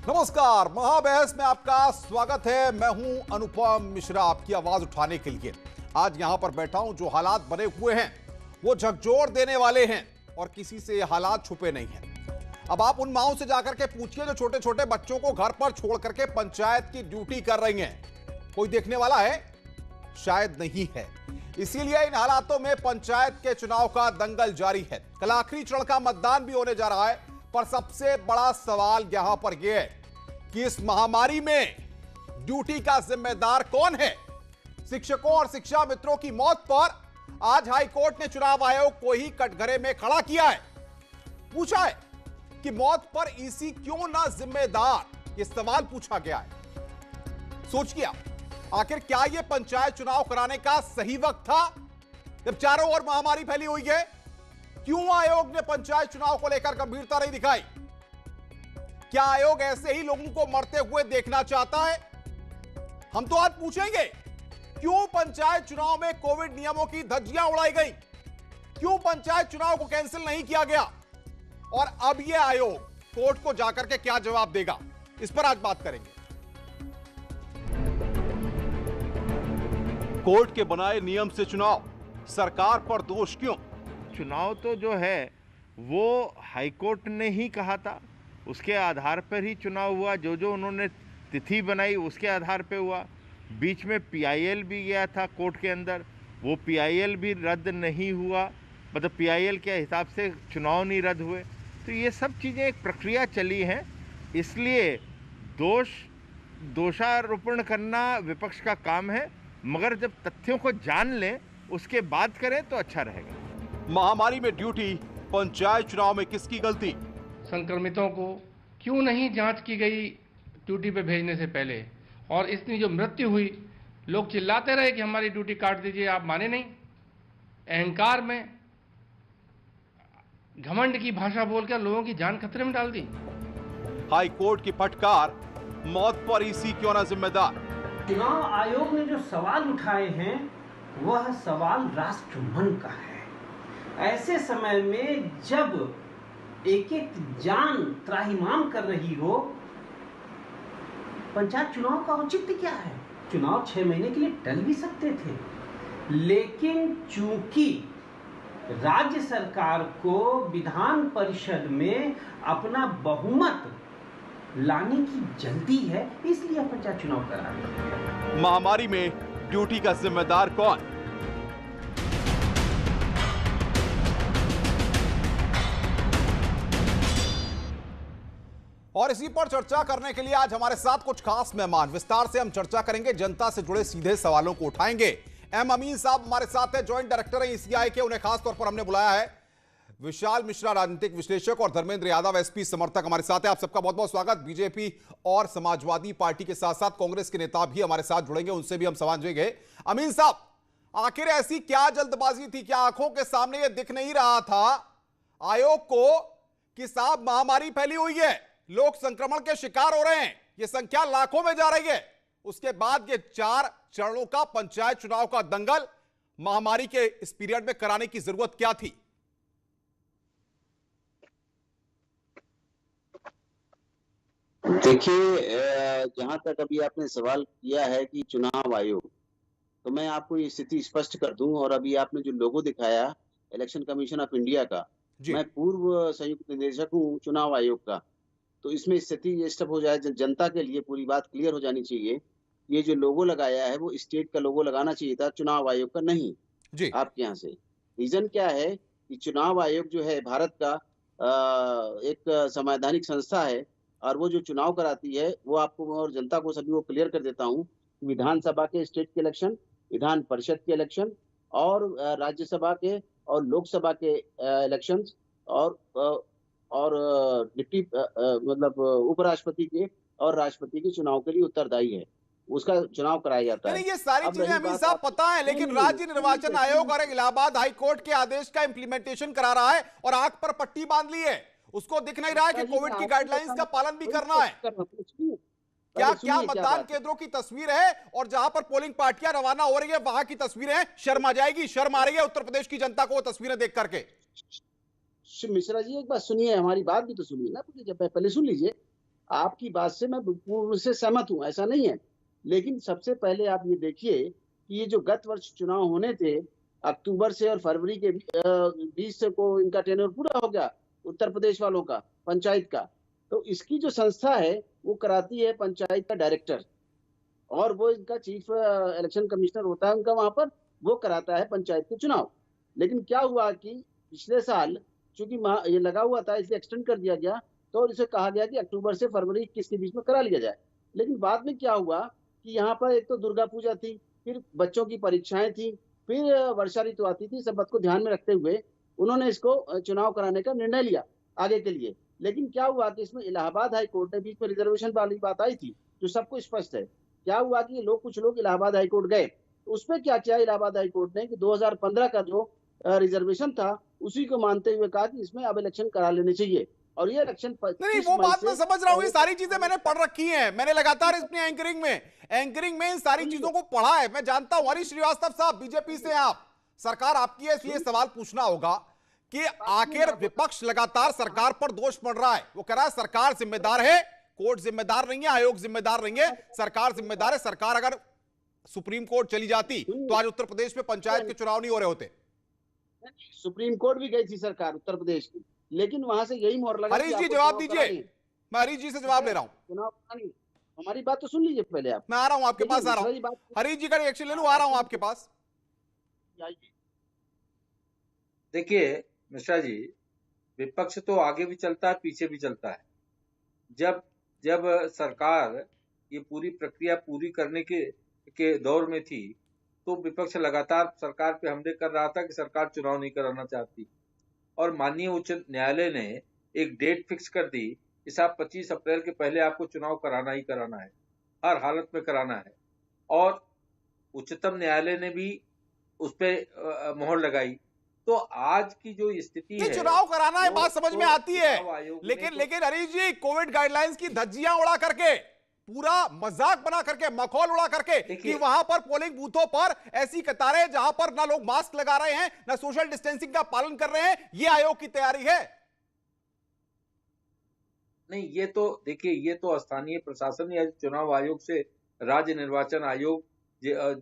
नमस्कार, महाबहस में आपका स्वागत है। मैं हूं अनुपम मिश्रा, आपकी आवाज उठाने के लिए आज यहां पर बैठा हूं। जो हालात बने हुए हैं वो झकझोर देने वाले हैं और किसी से ये हालात छुपे नहीं हैं। अब आप उन माओं से जाकर के पूछिए जो छोटे छोटे बच्चों को घर पर छोड़ करके पंचायत की ड्यूटी कर रही हैं। कोई देखने वाला है? शायद नहीं है। इसीलिए इन हालातों में पंचायत के चुनाव का दंगल जारी है। कल आखिरी चरण का मतदान भी होने जा रहा है, पर सबसे बड़ा सवाल यहां पर यह है कि इस महामारी में ड्यूटी का जिम्मेदार कौन है। शिक्षकों और शिक्षा मित्रों की मौत पर आज हाईकोर्ट ने चुनाव आयोग को ही कटघरे में खड़ा किया है। पूछा है कि मौत पर ईसी क्यों ना जिम्मेदार, यह सवाल पूछा गया है। सोचिए आखिर क्या यह पंचायत चुनाव कराने का सही वक्त था जब चारों ओर महामारी फैली हुई है? क्यों आयोग ने पंचायत चुनाव को लेकर गंभीरता नहीं दिखाई? क्या आयोग ऐसे ही लोगों को मरते हुए देखना चाहता है? हम तो आज पूछेंगे, क्यों पंचायत चुनाव में कोविड नियमों की धज्जियां उड़ाई गई? क्यों पंचायत चुनाव को कैंसिल नहीं किया गया? और अब यह आयोग कोर्ट को जाकर के क्या जवाब देगा, इस पर आज बात करेंगे। कोर्ट के बनाए नियम से चुनाव, सरकार पर दोष क्यों? चुनाव तो जो है वो हाईकोर्ट ने ही कहा था, उसके आधार पर ही चुनाव हुआ। जो उन्होंने तिथि बनाई उसके आधार पे हुआ। बीच में पीआईएल भी गया था कोर्ट के अंदर, वो पीआईएल भी रद्द नहीं हुआ, मतलब पीआईएल के हिसाब से चुनाव नहीं रद्द हुए। तो ये सब चीज़ें एक प्रक्रिया चली हैं, इसलिए दोषारोपण करना विपक्ष का काम है, मगर जब तथ्यों को जान लें उसके बाद करें तो अच्छा रहेगा। महामारी में ड्यूटी, पंचायत चुनाव में किसकी गलती? संक्रमितों को क्यों नहीं जांच की गई ड्यूटी पे भेजने से पहले? और इतनी जो मृत्यु हुई, लोग चिल्लाते रहे कि हमारी ड्यूटी काट दीजिए, आप माने नहीं। अहंकार में घमंड की भाषा बोलकर लोगों की जान खतरे में डाल दी। हाई कोर्ट की फटकार, मौत पर ईसी क्यों ना जिम्मेदार? चुनाव आयोग ने जो सवाल उठाए हैं वह सवाल राष्ट्रमन का है। ऐसे समय में जब एक एक जान त्राहिमाम कर रही हो, पंचायत चुनाव का औचित्य क्या है? चुनाव 6 महीने के लिए टल भी सकते थे, लेकिन चूंकि राज्य सरकार को विधान परिषद में अपना बहुमत लाने की जल्दी है, इसलिए पंचायत चुनाव करा रहे हैं। महामारी में ड्यूटी का जिम्मेदार कौन? और इसी पर चर्चा करने के लिए आज हमारे साथ कुछ खास मेहमान, विस्तार से हम चर्चा करेंगे, जनता से जुड़े सीधे सवालों को उठाएंगे। एम अमीन साहब हमारे साथ हैं, ज्वाइंट डायरेक्टर हैं ईसीआई के, उन्हें खास तौर पर हमने बुलाया है। विशाल मिश्रा राजनीतिक विश्लेषक और धर्मेंद्र यादव एसपी समर्थक हमारे साथ हैं। आप सबका बहुत बहुत स्वागत। बीजेपी और समाजवादी पार्टी के साथ साथ कांग्रेस के नेता भी हमारे साथ जुड़ेंगे, उनसे भी हम समझेंगे। अमीन साहब, आखिर ऐसी क्या जल्दबाजी थी? क्या आंखों के सामने यह दिख नहीं रहा था आयोग को कि साहब महामारी फैली हुई है, लोग संक्रमण के शिकार हो रहे हैं, यह संख्या लाखों में जा रही है? उसके बाद ये 4 चरणों का पंचायत चुनाव का दंगल महामारी के इस पीरियड में कराने की जरूरत क्या थी? देखिए, जहां तक अभी आपने सवाल किया है कि चुनाव आयोग, तो मैं आपको ये स्थिति स्पष्ट कर दूं। और अभी आपने जो लोगो दिखाया इलेक्शन कमीशन ऑफ इंडिया का, मैं पूर्व संयुक्त निदेशक हूं चुनाव आयोग का, तो इसमें स्थिति ये स्टप हो जाए, जनता के लिए पूरी बात क्लियर हो जानी चाहिए। ये जो लोगो लगाया है वो स्टेट का लोगो लगाना चाहिए था, चुनाव आयोग का नहीं जी। आपके यहाँ से रीजन क्या है कि चुनाव आयोग जो है भारत का एक संवैधानिक संस्था है, और वो जो चुनाव कराती है वो आपको और जनता को सभी को क्लियर कर देता हूँ। विधानसभा के स्टेट के इलेक्शन, विधान परिषद के इलेक्शन, और राज्यसभा के और लोकसभा के इलेक्शन, और डिप्टी मतलब उपराष्ट्रपति के और राष्ट्रपति के चुनाव के लिए उत्तरदायी है, उसका चुनाव कराया जाता है। ये सारी चीजें अमीन साहब पता है, लेकिन राज्य निर्वाचन आयोग और इलाहाबाद हाई कोर्ट के आदेश का इंप्लीमेंटेशन करा रहा है और आंख पर पट्टी बांध ली है। उसको दिख नहीं रहा है कि कोविड की गाइडलाइंस का पालन भी करना है। क्या मतदान केंद्रों की तस्वीर है और जहां पर पोलिंग पार्टियां रवाना हो रही है वहां की तस्वीरें हैं? शर्म आ जाएगी, शर्म आ रही है उत्तर प्रदेश की जनता को वो तस्वीरें देख करके। मिश्रा जी, एक बात सुनिए, हमारी बात भी तो सुनिए ना, जब पहले सुन लीजिए। आपकी बात से मैं पूर्ण रूप से सहमत हूं, ऐसा नहीं है। लेकिन सबसे पहले आप ये देखिए कि ये जो गत वर्ष चुनाव होने थे, अक्टूबर से और फरवरी के बीच से को इनका टेन्योर पूरा हो गया, उत्तर प्रदेश वालों का, पंचायत का। तो इसकी जो संस्था है वो कराती है पंचायत का डायरेक्टर, और वो इनका चीफ इलेक्शन कमिश्नर होता है उनका वहां पर, वो कराता है पंचायत के चुनाव। लेकिन क्या हुआ कि पिछले साल चूंकि ये लगा हुआ था, इसलिए एक्सटेंड कर दिया गया, तो इसे कहा गया कि अक्टूबर से फरवरी 21 के बीच में करा लिया जाए। लेकिन बाद में क्या हुआ कि यहाँ पर एक तो दुर्गा पूजा थी, फिर बच्चों की परीक्षाएं थी, फिर वर्षा ऋतु आती थी, सब बात को ध्यान में रखते हुए उन्होंने इसको चुनाव कराने का निर्णय लिया आगे के लिए। लेकिन क्या हुआ कि इसमें इलाहाबाद हाई कोर्ट ने बीच में रिजर्वेशन वाली बात आई थी, जो सबको स्पष्ट है। क्या हुआ कि कुछ लोग इलाहाबाद हाई कोर्ट गए, उसमें क्या किया इलाहाबाद हाई कोर्ट ने कि 2015 का जो रिजर्वेशन था उसी को मानते हुए कहा कि इसमें अब इलेक्शन करा लेने चाहिए, और ये इलेक्शन नहीं, वो बात मैं समझ रहा हूँ, ये सारी चीजें मैंने पढ़ रखी हैं, मैंने लगातार अपनी एंकरिंग में इन सारी चीजों को पढ़ा है, मैं जानता हूं। हरीश श्रीवास्तव साहब, बीजेपी से आप, सरकार आपकी है, इसलिए सवाल पूछना होगा कि आखिर विपक्ष लगातार सरकार पर दोष पड़ रहा है। वो कह रहा है सरकार जिम्मेदार है, कोर्ट जिम्मेदार नहीं है, आयोग जिम्मेदार नहीं है, सरकार जिम्मेदार है। सरकार अगर सुप्रीम कोर्ट चली जाती तो आज उत्तर प्रदेश में पंचायत के चुनाव नहीं हो रहे होते। सुप्रीम कोर्ट भी गई थी सरकार उत्तर प्रदेश की, लेकिन वहां से यही मोहर लगा। हरीश जी जवाब दीजिए, मैं हरीश जी से जवाब ले रहा हूं। चुनाव हमारी बात तो सुन लीजिए पहले आप। मैं आ रहा हूं आपके पास, आ रहा हूं, हरीश जी का रिएक्शन ले लूं, आ रहा हूं आपके पास। देखिए मिश्रा जी, विपक्ष तो आगे भी चलता है, पीछे भी चलता है। जब सरकार ये पूरी प्रक्रिया पूरी करने के दौर में थी, तो विपक्ष लगातार सरकार पे हमले कर रहा था कि सरकार चुनाव नहीं कराना चाहती, और माननीय उच्च न्यायालय ने एक डेट फिक्स कर दी कि साहब 25 अप्रैल के पहले आपको चुनाव कराना ही कराना है, हर हालत में कराना है। और उच्चतम न्यायालय ने भी उस पर मोहर लगाई। तो आज की जो स्थिति है, चुनाव कराना है, बात समझ में आती है, लेकिन हरीश जी, कोविड गाइडलाइंस की धज्जियां उड़ा करके, पूरा मजाक बना करके, मखौल उड़ा करके कि वहां पर पोलिंग बूथों पर ऐसी कतारें जहां पर ना लोग मास्क लगा रहे हैं, ना सोशल डिस्टेंसिंग का पालन कर रहे हैं, ये आयोग की तैयारी है। नहीं, ये तो देखिए, ये तो स्थानीय प्रशासन या चुनाव आयोग से राज्य निर्वाचन आयोग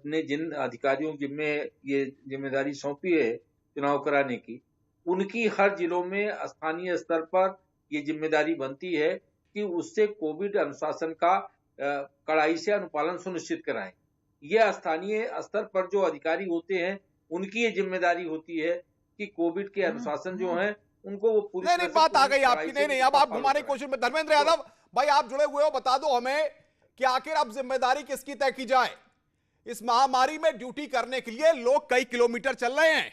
ने जिन अधिकारियों जिनमें ये जिम्मेदारी सौंपी है चुनाव कराने की, उनकी हर जिलों में स्थानीय स्तर पर ये जिम्मेदारी बनती है कि उससे कोविड अनुशासन का कड़ाई से अनुपालन सुनिश्चित कराएं। ये स्थानीय स्तर पर जो अधिकारी होते हैं उनकी ये जिम्मेदारी होती है कि कोविड के अनुशासन जो है उनको वो पूरी नहीं, बात आ गई आपकी। नहीं, अब आप घुमाने की कोशिश में, धर्मेंद्र यादव भाई आप जुड़े हुए हो, बता दो हमें कि आखिर अब जिम्मेदारी किसकी तय की जाए। इस महामारी में ड्यूटी करने के लिए लोग कई किलोमीटर चल रहे हैं,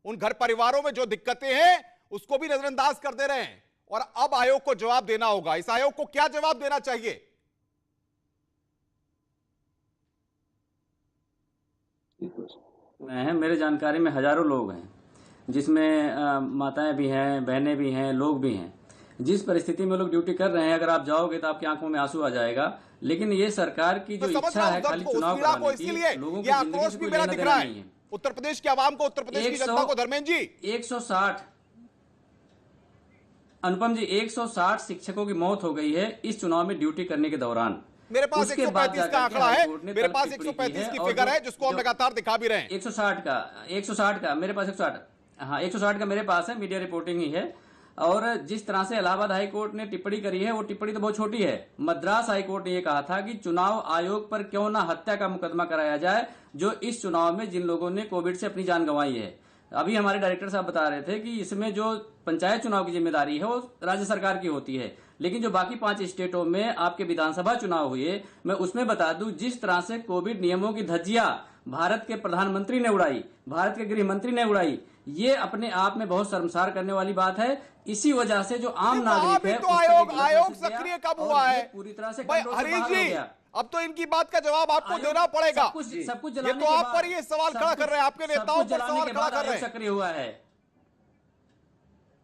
उन घर परिवारों में जो दिक्कतें हैं उसको भी नजरअंदाज कर दे रहे हैं, और अब आयोग को जवाब देना होगा। इस आयोग को क्या जवाब देना चाहिए? मेरे जानकारी में हजारों लोग हैं, जिसमें माताएं भी हैं, बहनें भी हैं, लोग भी हैं। जिस परिस्थिति में लोग ड्यूटी कर रहे हैं, अगर आप जाओगे तो आपकी आंखों में आंसू आ जाएगा। लेकिन ये सरकार की जो इच्छा है खाली चुनाव कराने की, लोगों की जिंदगी से कोई लेना देना नहीं है। उत्तर प्रदेश की आवाम को, उत्तर प्रदेश की जनता को, धर्मेंद्र जी 160 अनुपम जी 160 शिक्षकों की मौत हो गई है इस चुनाव में ड्यूटी करने के दौरान। मेरे पास 135 का आंकड़ा है, मेरे पास 135 की फिगर है जिसको हम लगातार दिखा भी रहे हैं। 160 का मेरे पास 160 का मेरे पास है, मीडिया रिपोर्टिंग ही है। और जिस तरह से इलाहाबाद हाई कोर्ट ने टिप्पणी करी है, वो टिप्पणी तो बहुत छोटी है। मद्रास हाई कोर्ट ने यह कहा था कि चुनाव आयोग पर क्यों ना हत्या का मुकदमा कराया जाए, जो इस चुनाव में जिन लोगों ने कोविड से अपनी जान गंवाई है। अभी हमारे डायरेक्टर साहब बता रहे थे कि इसमें जो पंचायत चुनाव की जिम्मेदारी है वो राज्य सरकार की होती है, लेकिन जो बाकी 5 स्टेटों में आपके विधानसभा चुनाव हुए, मैं उसमें बता दूं जिस तरह से कोविड नियमों की धज्जियां भारत के प्रधानमंत्री ने उड़ाई, भारत के गृह मंत्री ने उड़ाई, ये अपने आप में बहुत शर्मसार करने वाली बात है। इसी वजह से जो आम नागरिक है, तो आयोग सक्रिय कब हुआ है? पूरी तरह से हरीश जी, अब तो इनकी बात का जवाब आपको देना पड़ेगा। सब कुछ ये तो आप पर ये सवाल खड़ा कर रहे हैं, आपके नेताओं पर सवाल खड़ा कर रहे हैं। सक्रिय हुआ है।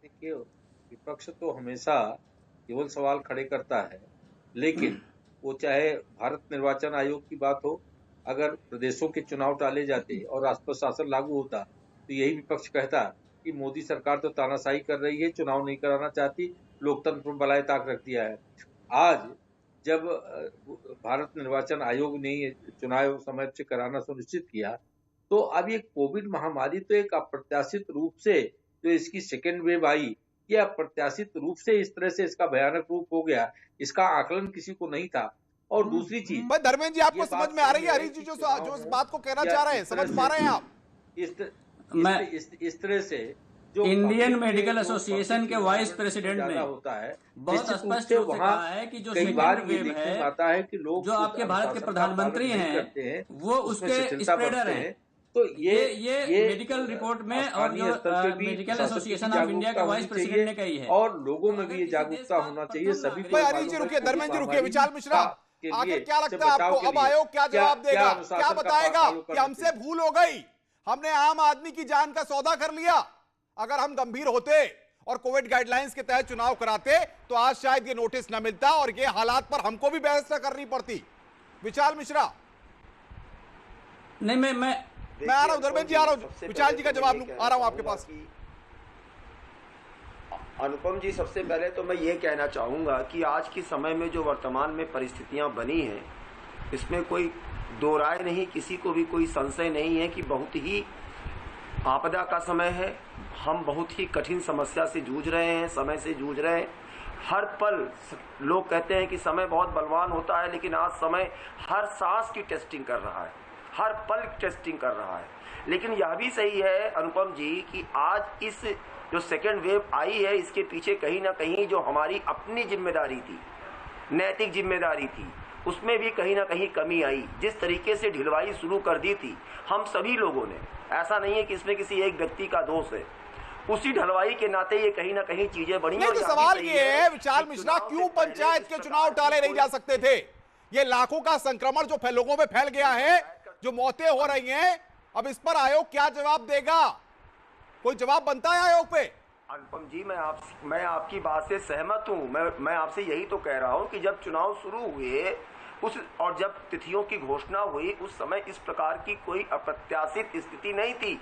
देखिए, विपक्ष तो हमेशा केवल सवाल खड़े करता है, लेकिन वो चाहे भारत निर्वाचन आयोग की बात हो, अगर प्रदेशों के चुनाव टाले जाते और राष्ट्रपति शासन लागू होता तो यही विपक्ष कहता कि मोदी सरकार तो तानाशाही कर रही है, चुनाव नहीं कराना चाहती, लोकतंत्र पर बलाए ताक रख दिया है। आज जब भारत निर्वाचन आयोग ने ये चुनाव समय से कराना सुनिश्चित किया, तो अब ये कोविड महामारी तो एक अप्रत्याशित रूप से जो इसकी सेकेंड वेव आई, ये अप्रत्याशित रूप से इस तरह से इसका भयानक रूप हो गया, इसका आकलन किसी को नहीं था। और दूसरी चीज, भाई धर्मेंद्र जी, आपको समझ में आ रही है हरीश जी जो इस बात को कहना चाह रहे हैं, समझ पा रहे हैं आप? इस तरह से जो इंडियन मेडिकल एसोसिएशन के वाइस प्रेसिडेंट ने होता है, बहुत स्पष्ट रूप से कहा है कि जो कई बार सेकंड ये वेव देखने है, में आता है कि लोग जो आपके भारत के प्रधानमंत्री हैं वो उसके स्प्रेडर हैं। तो ये मेडिकल रिपोर्ट में और जो मेडिकल एसोसिएशन ऑफ इंडिया के वाइस प्रेसिडेंट ने कही है, और लोगों में भी ये जागरूकता होना चाहिए सभी को। हरीश जी रुकिए, धर्मेंद्र जी रुकिए, विशाल मिश्रा आखिर क्या लगता है आपको, अब आयोग क्या जवाब देगा, क्या बताएगा कि हमसे भूल हो गई, हमने आम आदमी की जान का सौदा कर लिया? अगर हम गंभीर होते और कोविड गाइडलाइंस के तहत चुनाव कराते तो आज शायद ये नोटिस न मिलता और ये हालात पर हमको भी बहस न करनी पड़ती। विशाल मिश्रा। नहीं, मैं आ रहा हूं, धर्मेंद्र जी आ रहा हूं, विशाल जी का जवाब लूं, आ रहा हूं आपके पास। अनुपम जी, सबसे पहले तो मैं ये कहना चाहूँगा कि आज के समय में जो वर्तमान में परिस्थितियाँ बनी हैं, इसमें कोई दो राय नहीं, किसी को भी कोई संशय नहीं है कि बहुत ही आपदा का समय है। हम बहुत ही कठिन समस्या से जूझ रहे हैं, समय से जूझ रहे हैं। हर पल लोग कहते हैं कि समय बहुत बलवान होता है, लेकिन आज समय हर सांस की टेस्टिंग कर रहा है, हर पल टेस्टिंग कर रहा है। लेकिन यह भी सही है अनुपम जी कि आज इस जो सेकेंड वेव आई है, इसके पीछे कहीं ना कहीं जो हमारी अपनी जिम्मेदारी थी, नैतिक जिम्मेदारी थी, उसमें भी कहीं ना कहीं कमी आई। जिस तरीके से ढिलवाई शुरू कर दी थी हम सभी लोगों ने, ऐसा नहीं है कि इसमें किसी एक व्यक्ति का दोष है, उसी ढलवाई के नाते ये कहीं ना कहीं चीजें बढ़ी। नहीं तो सवाल ये है विशाल मिश्रा, क्यों पंचायत के चुनाव टाले नहीं जा सकते थे? ये लाखों का संक्रमण जो लोगों में फैल गया है, जो मौतें हो रही हैं, अब इस पर आयोग क्या जवाब देगा? कोई जवाब बनता है आयोग पे? अनुपम जी, मैं आपकी बात से सहमत हूँ। मैं आपसे यही तो कह रहा हूँ कि जब चुनाव शुरू हुए और जब तिथियों की घोषणा हुई, उस समय इस प्रकार की कोई अप्रत्याशित स्थिति नहीं थी।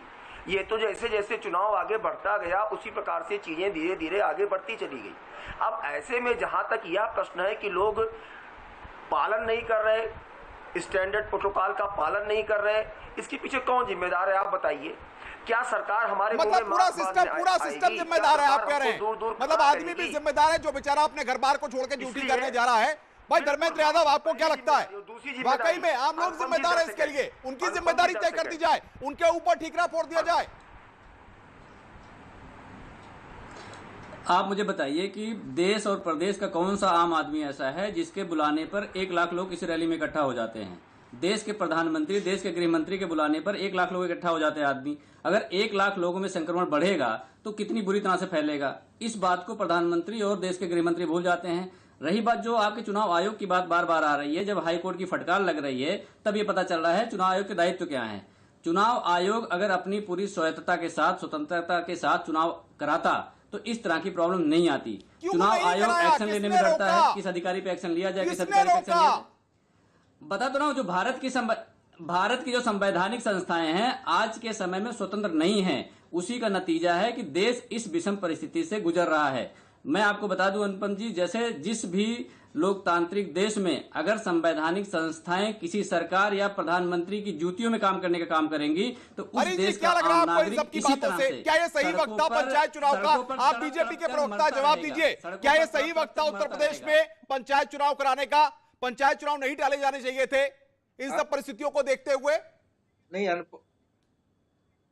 ये तो जैसे जैसे चुनाव आगे बढ़ता गया, उसी प्रकार से चीजें धीरे धीरे आगे बढ़ती चली गई। अब ऐसे में जहां तक यह प्रश्न है कि लोग पालन नहीं कर रहे, स्टैंडर्ड प्रोटोकॉल का पालन नहीं कर रहे, इसके पीछे कौन जिम्मेदार है आप बताइए? क्या सरकार हमारे मतलब पूरा सिस्टम जिम्मेदार है आप कह रहे हैं? मतलब आदमी भी जिम्मेदार है जो बेचारा अपने घर बार को छोड़ के ड्यूटी करने जा रहा है। भाई धर्मेंद्र यादव, आपको क्या लगता है वाकई में आम लोग जिम्मेदार है इसके लिए? उनकी जिम्मेदारी तय कर दी जाए, उनके ऊपर ठीकरा फोड़ दिया जाए। आप मुझे बताइए कि देश और प्रदेश का कौन सा आम आदमी ऐसा है जिसके बुलाने पर 1 लाख लोग इस रैली में इकट्ठा हो जाते हैं? देश के प्रधानमंत्री, देश के गृह मंत्री के बुलाने पर 1 लाख लोग इकट्ठा हो जाते हैं आदमी। अगर 1 लाख लोगों में संक्रमण बढ़ेगा तो कितनी बुरी तरह से फैलेगा, इस बात को प्रधानमंत्री और देश के गृह मंत्री भूल जाते हैं। रही बात जो आपके चुनाव आयोग की बात बार बार आ रही है, जब हाईकोर्ट की फटकार लग रही है तब ये पता चल रहा है चुनाव आयोग के दायित्व क्या है। चुनाव आयोग अगर अपनी पूरी स्वायत्तता के साथ, स्वतंत्रता के साथ चुनाव कराता तो इस तरह की प्रॉब्लम नहीं आती। चुनाव आयोग एक्शन लेने में डरता है, किस अधिकारी पे एक्शन लिया जाए, किस अधिकारी पे एक्शन लिया जाए। बता तो रहा हूं, जो भारत की जो संवैधानिक संस्थाएं हैं आज के समय में स्वतंत्र नहीं हैं, उसी का नतीजा है कि देश इस विषम परिस्थिति से गुजर रहा है। मैं आपको बता दूं अनुपम जी, जैसे जिस भी लोकतांत्रिक देश में अगर संवैधानिक संस्थाएं किसी सरकार या प्रधानमंत्री की जूतियों में काम करने का काम करेंगी तो उस देश का आम नागरिक इसी तरह से। क्या ये सही वक्त था पंचायत चुनाव का? आप बीजेपी के प्रवक्ता जवाब दीजिए, क्या ये सही वक्त था उत्तर प्रदेश में पंचायत चुनाव कराने का? पंचायत चुनाव नहीं टाले जाने चाहिए थे इन सब परिस्थितियों को देखते हुए? नहीं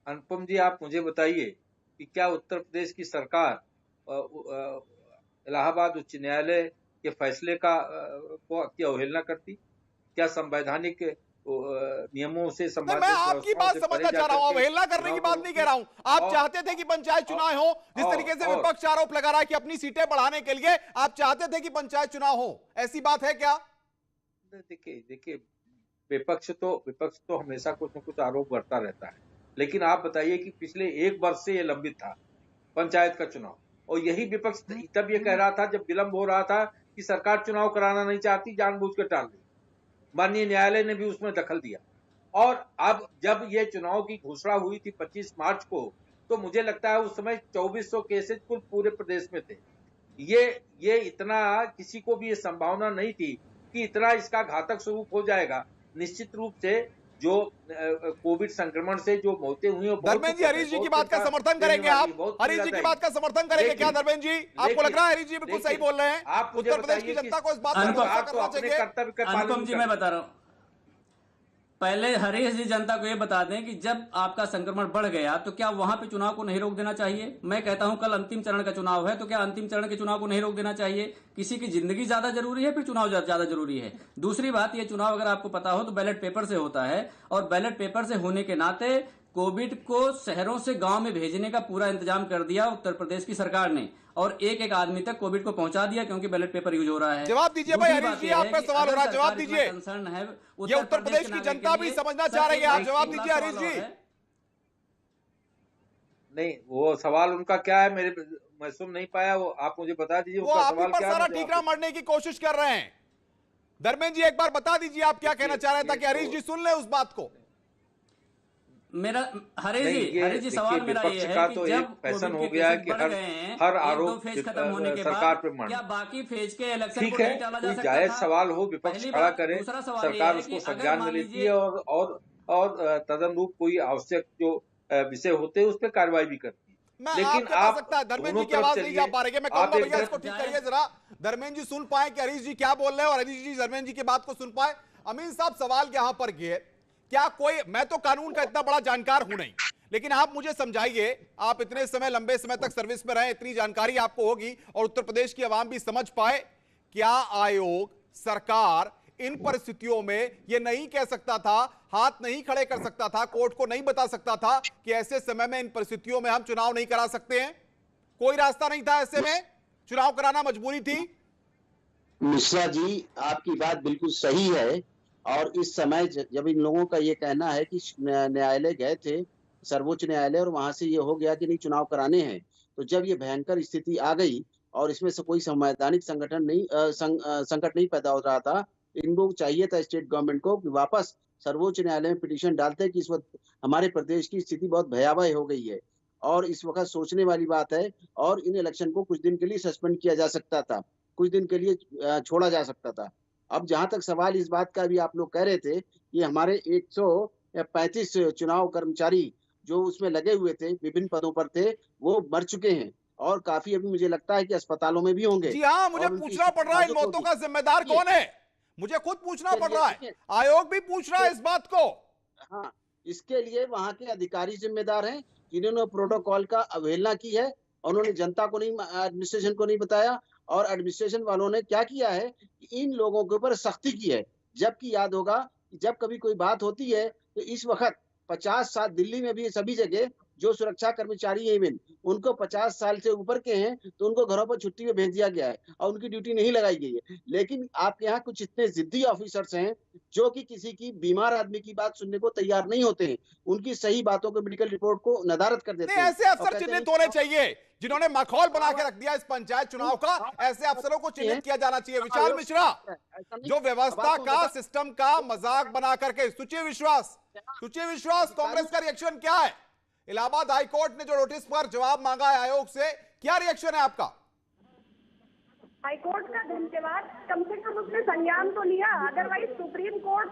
अनुपम जी, आप मुझे बताइए कि क्या उत्तर प्रदेश की सरकार इलाहाबाद उच्च न्यायालय के फैसले की अवहेलना करती? क्या संवैधानिक नियमों से संबंधित? मैं आपकी बात समझना चाह रहा हूं, अवहेलना करने की बात नहीं कह रहा हूं। आप चाहते थे कि पंचायत चुनाव हो, जिस तरीके से विपक्ष आरोप लगा रहा है कि अपनी सीटें बढ़ाने के लिए आप चाहते थे कि पंचायत चुनाव हो, ऐसी बात है क्या? देखिए विपक्ष तो हमेशा कुछ न कुछ आरोप करता रहता है, लेकिन आप बताइए कि पिछले 1 वर्ष से ये लंबित था पंचायत का चुनाव, और यही विपक्ष तब ये कह रहा था जब विलंब हो रहा था कि सरकार चुनाव कराना नहीं चाहती, जानबूझ कर टाल दी। माननीय न्यायालय ने भी उसमें दखल दिया। और अब जब ये चुनाव की घोषणा हुई थी 25 मार्च को, तो मुझे लगता है उस समय 2400 केसेज कुल पूरे प्रदेश में थे। ये इतना किसी को भी ये संभावना नहीं थी कि इतना इसका घातक स्वरूप हो जाएगा। निश्चित रूप से जो कोविड संक्रमण से जो मौतें हुई, धर्मेंद्र जी हरीश जी की बात का समर्थन करेंगे आप? हरीश जी की बात का समर्थन करेंगे क्या धर्मेंद्र जी? आपको लग रहा है हरीश जी बिल्कुल सही बोल रहे हैं? आप उत्तर प्रदेश की जनता को इस बात का भरोसा करना चाहिए। अनुपम जी मैं बता रहा हूँ, पहले हरीश जी जनता को ये बता दें कि जब आपका संक्रमण बढ़ गया तो क्या वहां पे चुनाव को नहीं रोक देना चाहिए? मैं कहता हूं कल अंतिम चरण का चुनाव है, तो क्या अंतिम चरण के चुनाव को नहीं रोक देना चाहिए? किसी की जिंदगी ज्यादा जरूरी है, फिर चुनाव ज्यादा जरूरी है? दूसरी बात, ये चुनाव अगर आपको पता हो तो बैलेट पेपर से होता है, और बैलेट पेपर से होने के नाते कोविड को शहरों से गांव में भेजने का पूरा इंतजाम कर दिया उत्तर प्रदेश की सरकार ने, और एक एक आदमी तक कोविड को पहुंचा दिया, क्योंकि बैलेट पेपर यूज हो रहा है। जवाब दीजिए भाई हरीश जी, आप पे सवाल हो रहा है, जवाब दीजिए। कंसर्न है, ये उत्तर प्रदेश की जनता भी समझना चाह रही है, आप जवाब दीजिए हरीश जी। नहीं, वो सवाल उनका क्या है, मैं सुन नहीं पाया, वो आप मुझे बता दीजिए। वो आप ही पर सारा ठीकरा मारने की कोशिश कर रहे हैं। धर्मेंद्र जी एक बार बता दीजिए आप क्या कहना चाह रहे हैं, ताकि हरीश जी सुन ले उस बात को। मेरा हरीश जी सवाल मेरा ये है कि जब फैशन हो गया है कि हर आरोप फेज खत्म होने के सरकार बाद पे मारना, क्या बाकी फेज के इलेक्शन ठीक को है, नहीं टाला जा कोई सकता जायज था? सवाल हो, विपक्ष खड़ा करे, सरकार उसको संज्ञान में लेती है और तदनुरूप कोई आवश्यक जो विषय होते हैं उस पर कार्रवाई भी करती है। लेकिन आप धर्मेंद्र जी की आवाज नहीं जा पा रहे, मैं कहूंगा भैया इसको ठीक करिए जरा, धर्मेंद्र जी सुन पाए कि हरीश जी क्या बोल रहे हैं और हरीश जी धर्मेंद्र जी की बात को सुन पाए। अमीन साहब सवाल यहां पर ये, क्या कोई, मैं तो कानून का इतना बड़ा जानकार हूं नहीं, लेकिन आप मुझे समझाइए, आप इतने समय लंबे समय तक सर्विस में रहे, इतनी जानकारी आपको होगी और उत्तर प्रदेश की आवाम भी समझ पाए, क्या आयोग सरकार इन परिस्थितियों में ये नहीं कह सकता था, हाथ नहीं खड़े कर सकता था, कोर्ट को नहीं बता सकता था कि ऐसे समय में इन परिस्थितियों में हम चुनाव नहीं करा सकते हैं? कोई रास्ता नहीं था ऐसे में, चुनाव कराना मजबूरी थी? मिश्रा जी, आपकी बात बिल्कुल सही है, और इस समय जब इन लोगों का ये कहना है कि न्यायालय गए थे, सर्वोच्च न्यायालय, और वहां से ये हो गया कि नहीं चुनाव कराने हैं, तो जब ये भयंकर स्थिति आ गई और इसमें से कोई संवैधानिक संगठन नहीं संकट नहीं पैदा हो रहा था, इन लोग चाहिए था स्टेट गवर्नमेंट को कि वापस सर्वोच्च न्यायालय में पिटीशन डालते कि इस वक्त हमारे प्रदेश की स्थिति बहुत भयावह हो गई है और इस वक्त सोचने वाली बात है, और इन इलेक्शन को कुछ दिन के लिए सस्पेंड किया जा सकता था, कुछ दिन के लिए छोड़ा जा सकता था। अब जहां तक सवाल इस बात का भी आप लोग कह रहे थे कि हमारे 135 चुनाव कर्मचारी जो उसमें लगे हुए थे, विभिन्न पदों पर थे, वो मर चुके हैं और काफी अभी मुझे लगता है कि अस्पतालों में भी होंगे। जी हाँ, मुझे पूछना पड़ रहा है इन मौतों का जिम्मेदार कौन है, मुझे खुद पूछना पड़ रहा है, आयोग भी पूछ रहा है इस बात को। हाँ, इसके लिए वहां के अधिकारी जिम्मेदार हैं जिन्होंने प्रोटोकॉल का अवहेलना की है, उन्होंने जनता को नहीं, एडमिनिस्ट्रेशन को नहीं बताया, और एडमिनिस्ट्रेशन वालों ने क्या किया है कि इन लोगों के ऊपर सख्ती की है। जबकि याद होगा कि जब कभी कोई बात होती है तो इस वक्त 50 साल दिल्ली में भी सभी जगह जो सुरक्षा कर्मचारी हैं इवन उनको 50 साल से ऊपर के हैं तो उनको घरों पर छुट्टी में भेज दिया गया है और उनकी ड्यूटी नहीं लगाई गई है। लेकिन आपके यहाँ कुछ इतने जिद्दी ऑफिसर्स हैं जो कि किसी की बीमार आदमी की बात सुनने को तैयार नहीं होते हैं, उनकी सही बातों को, मेडिकल रिपोर्ट को नदारद कर देते हैं। ऐसे अफसर चिन्हित होने चाहिए जिन्होंने माहौल बना के रख दिया इस पंचायत चुनाव का, ऐसे अफसरों को चिन्हित किया जाना चाहिए। विशाल मिश्रा, जो व्यवस्था का, सिस्टम का मजाक बना करके, सुचिर विश्वास, कांग्रेस का रिएक्शन क्या है? इलाहाबाद हाईकोर्ट ने जो नोटिस पर जवाब मांगा है आयोग से, क्या रिएक्शन है आपका? हाईकोर्ट का धन्यवाद, कम से कम उसने संज्ञान तो लिया, अदरवाइज सुप्रीम कोर्ट।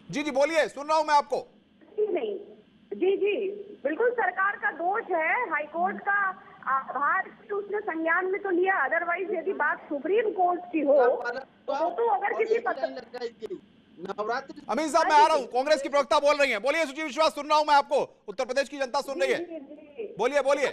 जी बोलिए, सुन रहा हूं मैं आपको। नहीं, जी बिल्कुल सरकार का दोष है, हाईकोर्ट का आभार कि उसने संज्ञान में तो लिया, अदरवाइज यदि बात सुप्रीम कोर्ट की हो तो अगर किसी अमीन साहब, मैं आ रहा हूँ, कांग्रेस की प्रवक्ता बोल रही हैं, बोलिए सुचिर विश्वास, सुन रहा हूँ मैं आपको, उत्तर प्रदेश की जनता सुन रही है, बोलिए।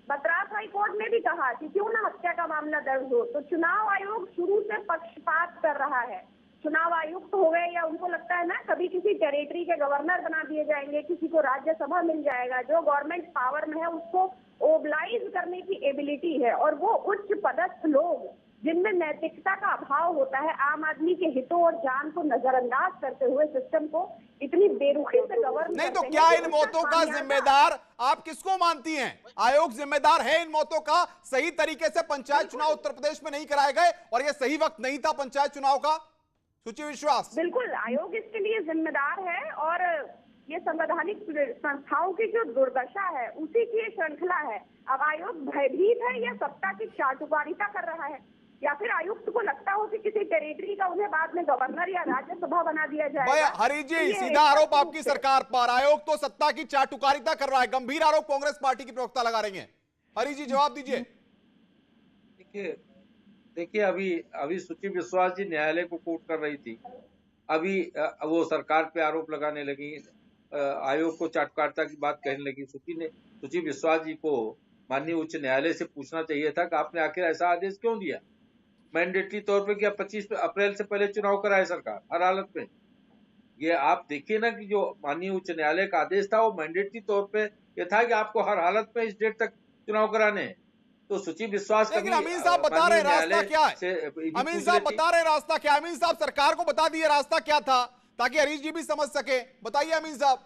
मद्रास हाईकोर्ट ने भी कहा कि क्यों ना हत्या का मामला दर्ज हो, तो चुनाव आयोग शुरू से पक्षपात कर रहा है। चुनाव आयुक्त हो गए या उनको लगता है ना कभी किसी टेरिटरी के गवर्नर बना दिए जाएंगे, किसी को राज्यसभा मिल जाएगा, जो गवर्नमेंट पावर में है उसको ओबलाइज करने की एबिलिटी है, और वो उच्च पदस्थ लोग जिनमें नैतिकता का अभाव होता है, आम आदमी के हितों और जान को नजरअंदाज करते हुए सिस्टम को इतनी बेरुखी से गवर्न नहीं, तो क्या इन मौतों का जिम्मेदार आप किसको मानती हैं? आयोग जिम्मेदार है इन मौतों का? सही तरीके से पंचायत चुनाव उत्तर प्रदेश में नहीं कराए गए और ये सही वक्त नहीं था पंचायत चुनाव का? सुचिर विश्वास, बिल्कुल आयोग इसके लिए जिम्मेदार है, और ये संवैधानिक संस्थाओं की जो दुर्दशा है उसी की ये श्रृंखला है। अब आयोग भयभीत है या सत्ता की चाटुकारिता कर रहा है, या फिर आयुक्त को लगता हो कि किसी टेरिटरी का उन्हें बाद में गवर्नर या राज्यसभा बना दिया जाएगा। हरी जी, सीधा आरोप आपकी सरकार पर, आयोग तो सत्ता की चाटुकारिता कर रहा है, गंभीर आरोप कांग्रेस पार्टी की प्रवक्ता लगा रही हैं। हरी जी जवाब दीजिए। देखिए अभी सुची विश्वास जी न्यायालय को कोर्ट कर रही थी, अभी वो सरकार पे आरोप लगाने लगी, आयोग को चाटुकारिता की बात कहने लगी। सुची विश्वास जी को माननीय उच्च न्यायालय से पूछना चाहिए था कि आपने आखिर ऐसा आदेश क्यों दिया मैंडेटरी तौर पे, क्या 25 अप्रैल से पहले चुनाव कराए सरकार हर हालत में। ये आप देखिए ना कि जो माननीय उच्च न्यायालय का आदेश था वो मैंडेटरी तौर पे ये था कि आपको हर हालत में इस डेट तक चुनाव कराने हैं। तो सुची विश्वास, लेकिन अमीन साहब बता रहे रास्ता क्या है, अमीन साहब बता रहे रास्ता क्या, अमीन साहब सरकार को बता दिए रास्ता क्या था ताकि हरीश जी भी समझ सके, बताइए अमीन साहब।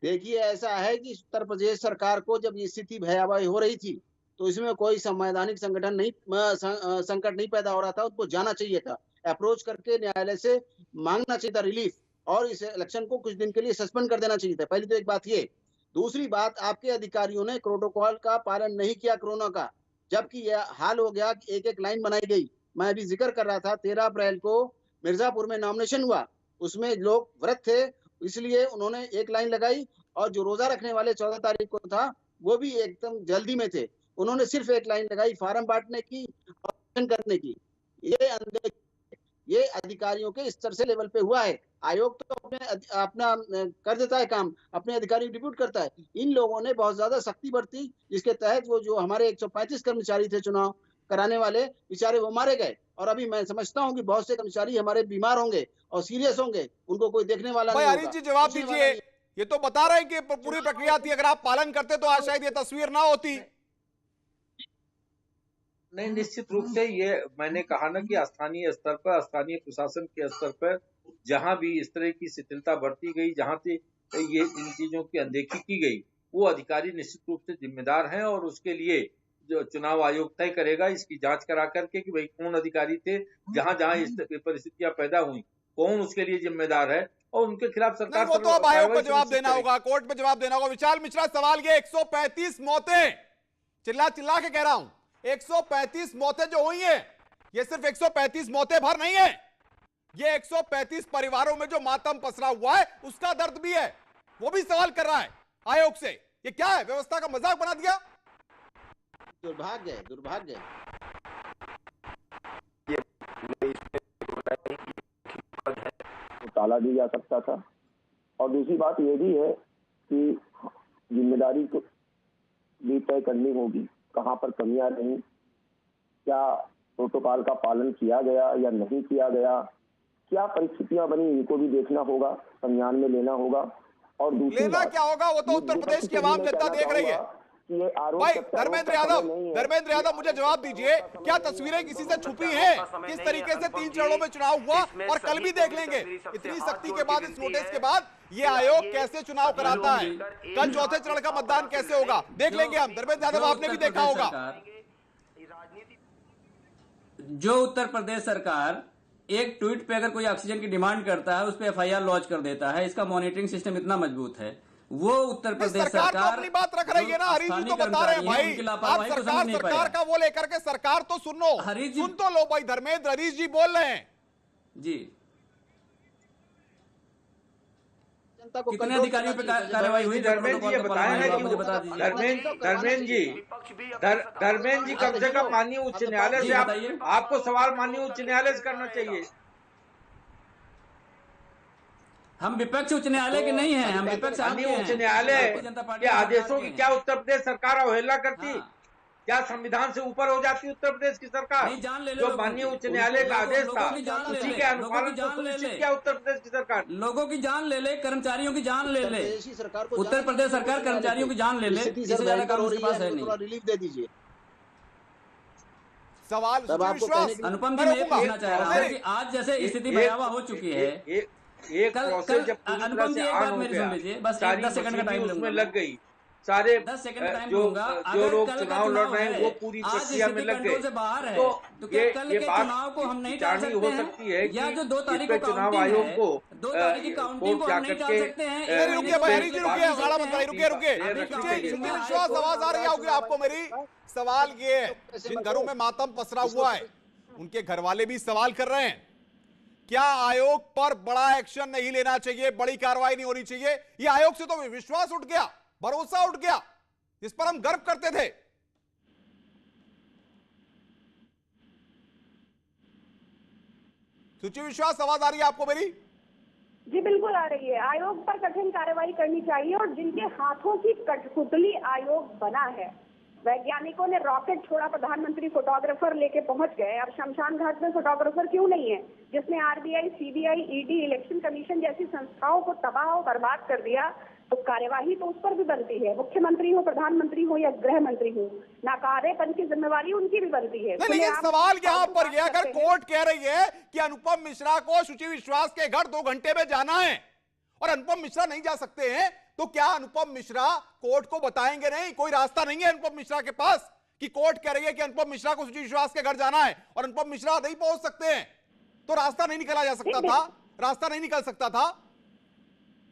देखिए ऐसा है कि उत्तर प्रदेश सरकार को जब ये स्थिति भयावह हो रही थी तो इसमें कोई संवैधानिक संगठन नहीं संकट नहीं पैदा हो रहा था, उसको जाना चाहिए था, अप्रोच करके न्यायालय से मांगना चाहिए था रिलीफ, और इस इलेक्शन को कुछ दिन के लिए सस्पेंड कर देना चाहिए था। पहली तो एक बात ये। दूसरी बात, आपके अधिकारियों ने प्रोटोकॉल का पालन नहीं किया कोरोना का, जबकि यह हाल हो गया कि एक एक लाइन बनाई गई। मैं अभी जिक्र कर रहा था 13 अप्रैल को मिर्जापुर में नॉमिनेशन हुआ, उसमें लोग व्रत थे इसलिए उन्होंने एक लाइन लगाई, और जो रोजा रखने वाले 14 तारीख को था वो भी एकदम जल्दी में थे, उन्होंने सिर्फ एक लाइन लगाई फार्म बांटने की और करने की। ये अधिकारियों के स्तर से लेवल पे हुआ है। आयोग तो अपना कर देता है काम, अपने अधिकारी डिप्यूट करता है। इन लोगों ने बहुत ज्यादा सख्ती बरती, जिसके तहत वो जो हमारे 135 कर्मचारी थे चुनाव कराने वाले, बेचारे वो मारे गए। और अभी मैं समझता हूँ कि बहुत से कर्मचारी हमारे बीमार होंगे और सीरियस होंगे, उनको कोई देखने वाला नहीं होगा। हरीश जी जवाब दीजिए, ये तो बता रहे हैं कि पूरी प्रक्रिया थी, अगर आप पालन करते तो आज शायद ये तस्वीर ना होती। नहीं, निश्चित रूप से ये मैंने कहा ना कि स्थानीय स्तर पर, स्थानीय प्रशासन के स्तर पर जहां भी इस तरह की शिथिलता बरती गई, जहां से ये इन चीजों की अनदेखी की गई, वो अधिकारी निश्चित रूप से जिम्मेदार हैं, और उसके लिए जो चुनाव आयोग तय करेगा इसकी जांच करा करके कि भाई कौन अधिकारी थे, जहां जहां इस परिस्थितियां पैदा हुई, कौन उसके लिए जिम्मेदार है, और उनके खिलाफ सरकार वो तो अब आयोग को जवाब देना होगा, कोर्ट में जवाब देना होगा। विशाल मिश्रा सवाल ये 135 मौतें, चिल्ला चिल्ला के कह रहा हूं, 135 मौतें जो हुई हैं, ये सिर्फ 135 मौतें भर नहीं है, ये 135 परिवारों में जो मातम पसरा हुआ है उसका दर्द भी है। वो भी सवाल कर रहा है आयोग से, ये क्या है, व्यवस्था का मजाक बना दिया। दुर्भाग्य है, दुर्भाग्य है। तो टाला भी जा सकता था। और दूसरी बात ये भी है कि जिम्मेदारी को भी तय करनी होगी, कहाँ पर कमियां रहीं, क्या प्रोटोकॉल का पालन किया गया या नहीं किया गया, क्या परिस्थितियां बनी, इनको भी देखना होगा, संज्ञान में लेना होगा। और दूसरी लेना क्या होगा वो तो उत्तर प्रदेश की आवाम जनता देख रही है। भाई धर्मेंद्र यादव मुझे जवाब दीजिए, क्या तस्वीरें किसी से छुपी हैं? किस तरीके से 3 चरणों में चुनाव हुआ, और कल भी देख लेंगे इतनी सख्ती के बाद, इस नोटिस के बाद ये आयोग कैसे चुनाव कराता है, कल चौथे चरण का मतदान कैसे होगा, देख लेंगे हम। धर्मेंद्र यादव आपने भी देखा होगा, जो उत्तर प्रदेश सरकार एक ट्वीट पे अगर कोई ऑक्सीजन की डिमांड करता है उस पर FIR लॉन्च कर देता है, इसका मॉनिटरिंग सिस्टम इतना मजबूत है। वो उत्तर प्रदेश सरकार तो अपनी बात रख रही है ना, हरीश जी तो बता रहे हैं भाई, आप सरकार का वो लेकर के सरकार तो सुनो, सुन तो लो भाई। धर्मेंद्र, हरीश जी बोल रहे हैं जी, कितने अधिकारियों पे कार्रवाई हुई? धर्मेंद्र जी बताएं ना, मुझे बता दीजिए। धर्मेंद्र जी कम से कम माननीय उच्च न्यायालय से आपको सवाल माननीय उच्च न्यायालय से करना चाहिए। हम विपक्ष उच्च न्यायालय के नहीं हैं, हम विपक्ष उच्च न्यायालय के आदेशों की क्या उत्तर प्रदेश सरकार अवहेलना करती? क्या संविधान से ऊपर हो जाती उत्तर प्रदेश की सरकार? जो माननीय उच्च न्यायालय का आदेश था उसी के अनुपालन को सुनिश्चित किया उत्तर प्रदेश की सरकार। लोगों की जान ले ले, कर्मचारियों की जान ले ले, उत्तर प्रदेश सरकार कर्मचारियों की जान ले ले, इससे ज्यादा काम उसके पास है नहीं। रिलीफ दे दीजिए। सवाल अनुपम जी, मैं ये पूछना चाह रहा हूँ कि आज जैसे स्थिति भयावह हो चुकी है, एक प्रोसेस जब अनुपम जी एक बात मेरी सुन लीजिए, बस 10 सेकंड का टाइम उसमें लग गई, सारे 10 सेकंड टाइम जो दूंगा। जो अगर लोग कल का चुनाव लड़ रहे हैं वो पूरी आज प्रक्रिया में स्थिति लग कंट्रोल गए से बाहर है, तो क्या कल ये के बात चुनाव को हम नहीं टाल विचारणी सकते हो हैं? सकती है या कि जो 2 तारीख इस पे को चुनाव काउंटिंग आयोग है, को 2 तारीख की काउंटिंग को कोर्ट हम नहीं जाकर टाल के सकते हैं। नहीं, रुकिए भाई, रुकिए अखाड़ा मत बनाइए, रुकिए रुकिए देर रखनी चाहिए। सुनील विश्वास, आवाज आ रही होगी आपको मेरी। सवाल ये है, जिन घरों में मातम पसरा हुआ है उनके घर वाले भी सवाल कर रहे हैं, क्या आयोग पर बड़ा एक्शन नहीं लेना चाहिए, बड़ी कार्रवाई नहीं होनी चाहिए? ये आयोग से तो विश्वास उठ गया, भरोसा उठ गया, जिस पर हम गर्व करते थे। सुची विश्वास, आवाज आ रही है आपको मेरी? जी बिल्कुल आ रही है। आयोग पर कठिन कार्रवाई करनी चाहिए और जिनके हाथों की कठपुतली आयोग बना है, वैज्ञानिकों ने रॉकेट छोड़ा, प्रधानमंत्री फोटोग्राफर लेके पहुंच गए, अब शमशान घाट में फोटोग्राफर क्यों नहीं है? जिसने RBI, CBI, ED, election commission जैसी संस्थाओं को तबाह और बर्बाद कर दिया, तो कार्यवाही तो उस पर भी बनती है। मुख्यमंत्री हो, प्रधानमंत्री हो या गृह मंत्री हो, नाकारेपन की जिम्मेवारी उनकी भी बनती है। नहीं, लेकिन सवाल यहाँ पर यह, अगर कोर्ट कह रही है कि अनुपम मिश्रा को शुचि विश्वास के घर 2 घंटे में जाना है और अनुपम मिश्रा नहीं जा सकते हैं, तो क्या अनुपम मिश्रा कोर्ट को बताएंगे नहीं? कोई रास्ता नहीं है अनुपम मिश्रा के पास कि कोर्ट कह रही है कि अनुपम मिश्रा को शुचि विश्वास के घर जाना है और अनुपम मिश्रा नहीं पहुंच सकते हैं, तो रास्ता नहीं निकाला जा सकता था? रास्ता नहीं निकल सकता था?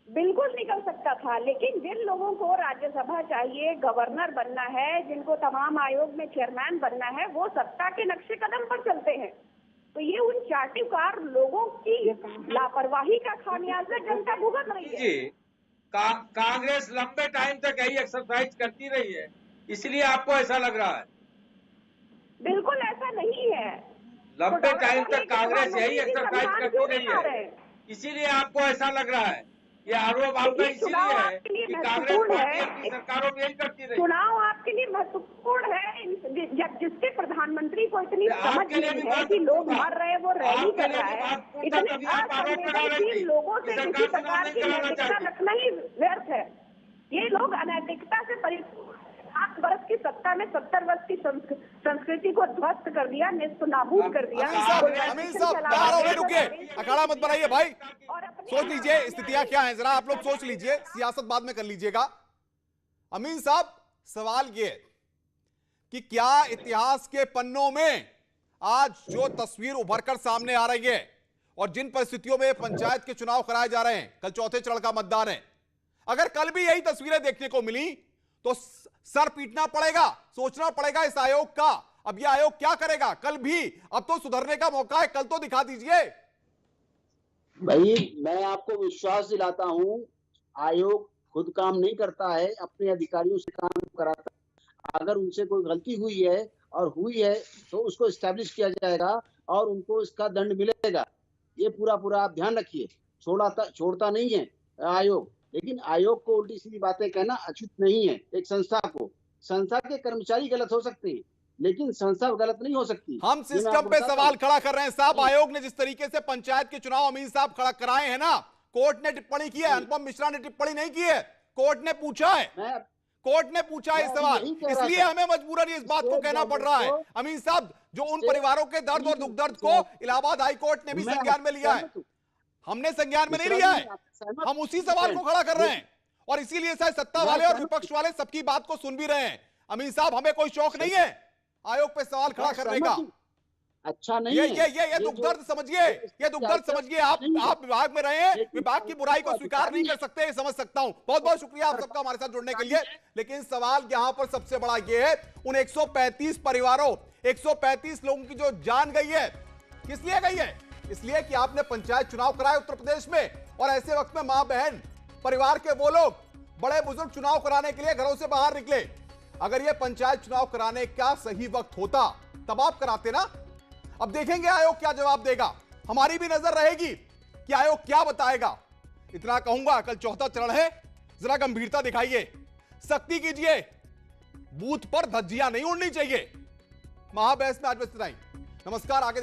बिल्कुल निकल सकता था, लेकिन जिन लोगों को राज्यसभा चाहिए, गवर्नर बनना है, जिनको तमाम आयोग में चेयरमैन बनना है, वो सत्ता के नक्शे कदम पर चलते हैं। तो ये उन चाटुकार लोगों की लापरवाही का खामियाजा जनता भुगत रही है। कांग्रेस लंबे टाइम तक यही एक्सरसाइज करती रही है, इसलिए आपको ऐसा लग रहा है? बिल्कुल ऐसा नहीं है। लंबे टाइम तक कांग्रेस यही एक्सरसाइज करती रही है, इसीलिए आपको ऐसा लग रहा है। ये आरोप आपका इसीलिए है कि कांग्रेस पार्टी अपनी सरकारों में यही करती रही। चुनाव आपके लिए महत्वपूर्ण है, जिसके प्रधानमंत्री को इतनी समझ नहीं है कि लोग मर रहे, वो रैली कर रहा है, इतने असंवेदनशील लोगों से किसी प्रकार की नैतिकता रखना ही व्यर्थ है। ये लोग अनैतिकता से 7 वर्ष की सत्ता में 70 वर्ष की संस्कृति को ध्वस्त कर दिया, नेस्त नाबूद कर दिया। अमीन साहब, रुकिए, अखाड़ा मत बनाइए भाई, सोच लीजिए स्थितियां क्या हैं, जरा आप लोग सोच लीजिए, सियासत बाद में कर लीजिएगा। अमीन साहब, सवाल ये कि क्या इतिहास के पन्नों में आज जो तस्वीर उभरकर सामने आ रही है और जिन परिस्थितियों में पंचायत के चुनाव कराए जा रहे हैं, कल 4थे चरण का मतदान है, अगर कल भी यही तस्वीरें देखने को मिली तो सर पीटना पड़ेगा, सोचना पड़ेगा इस आयोग का। अब यह आयोग क्या करेगा कल भी? अब तो सुधरने का मौका है, कल तो दिखा दीजिए। भाई, मैं आपको विश्वास दिलाता हूं, आयोग खुद काम नहीं करता है, अपने अधिकारियों से काम कराता है। अगर उनसे कोई गलती हुई है और हुई है तो उसको एस्टैब्लिश किया जाएगा और उनको इसका दंड मिलेगा। ये पूरा आप ध्यान रखिए। छोड़ता नहीं है आयोग, लेकिन आयोग को उल्टी सीधी बातें कहना उचित नहीं है। एक संस्था के कर्मचारी गलत हो सकते हैं, लेकिन संस्था गलत नहीं हो सकती। हम सिस्टम पे सवाल खड़ा कर रहे हैं साहब। आयोग ने जिस तरीके से पंचायत के चुनाव अमीन साहब खड़ा कराए हैं ना, कोर्ट ने टिप्पणी की है, अनुपम मिश्रा ने टिप्पणी नहीं की है, कोर्ट ने पूछा है, कोर्ट ने पूछा है सवाल, इसलिए हमें मजबूरन इस बात को कहना पड़ रहा है। अमीन साहब, जो उन परिवारों के दर्द और दुख दर्द को इलाहाबाद हाई कोर्ट ने भी संज्ञान में लिया है, हमने संज्ञान में नहीं लिया है, हम उसी सवाल को खड़ा कर रहे हैं और इसीलिए शायद सत्ता वाले और विपक्ष वाले सबकी बात को सुन भी रहे हैं। अमीन साहब, हमें कोई शौक नहीं है आयोग पे सवाल खड़ा करने का। अच्छा नहीं है ये दुख दर्द समझिए, ये दुख दर्द समझिए। आप विभाग में रहे, विभाग की बुराई को स्वीकार नहीं कर सकते, ये समझ सकता हूं। बहुत बहुत शुक्रिया आप सबका हमारे साथ जुड़ने के लिए। लेकिन सवाल यहां पर सबसे बड़ा ये है, उन 135 परिवारों, 135 लोगों की जो जान गई है, किस लिए गई है? इसलिए कि आपने पंचायत चुनाव कराए उत्तर प्रदेश में, और ऐसे वक्त में मां बहन परिवार के वो लोग, बड़े बुजुर्ग चुनाव कराने के लिए घरों से बाहर निकले। अगर ये पंचायत चुनाव कराने का सही वक्त होता तब आप कराते ना। अब देखेंगे आयोग क्या जवाब देगा, हमारी भी नजर रहेगी कि आयोग क्या बताएगा। इतना कहूंगा, कल 4था चरण है, जरा गंभीरता दिखाइए, सख्ती कीजिए, बूथ पर धज्जियां नहीं उड़नी चाहिए। महाबहस में आज बस इतना ही। नमस्कार, आगे